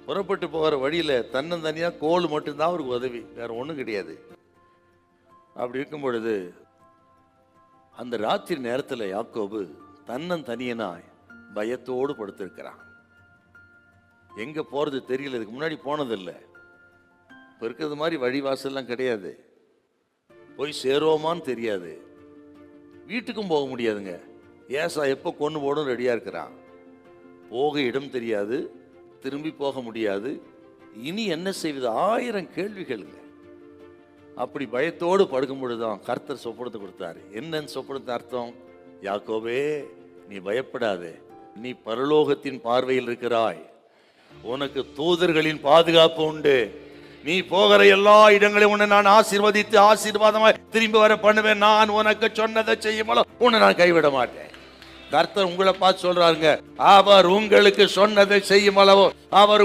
புறப்பட்டு போகிற வழியில தன்னந்தனியா கோல் மட்டும்தான் அவருக்கு உதவி, வேற ஒண்ணும் கிடையாது. அப்படி இருக்கும் பொழுது அந்த ராத்திரி நேரத்துல யாக்கோபு தன்னந்தனியனாய் பயத்தோடு படுத்திருக்கிறான். எங்க போறது தெரியல, இதுக்கு முன்னாடி போனதில்லை. இப்ப இருக்கிறது மாதிரி வழிவாசல்லாம் கிடையாது, போய் சேருவோமான்னு தெரியாது, வீட்டுக்கும் போக முடியாதுங்க. ஏசா எப்போ கொண்டு போடும் ரெடியா இருக்கிறான். போக இடம் தெரியாது, திரும்பி போக முடியாது, இனி என்ன செய்வது, 1000 கேள்விகளுங்க. அப்படி பயத்தோடு படுக்கும் பொழுதுதான் கர்த்தர் சொப்பனத்தை கொடுத்தாரு. என்னன்னு சொப்பனத்தை அர்த்தம்? யாக்கோபே, நீ பயப்படாதே, நீ பரலோகத்தின் பார்வையில் இருக்கிறாய், உனக்கு தூதர்களின் பாதுகாப்பு உண்டு, நீ போகிற எல்லா இடங்களையும் உன்னை நான் ஆசீர்வதித்து ஆசீர்வாதமாய் திரும்பி வர பண்ணுவேன், நான் உனக்கு சொன்னதை செய்யும்போது உன்னை நான் கைவிட மாட்டேன். கர்த்தர் உங்களை பார்த்து சொல்றாருங்க, அவர் உங்களுக்கு சொன்னதை செய்யும் அளவு அவர்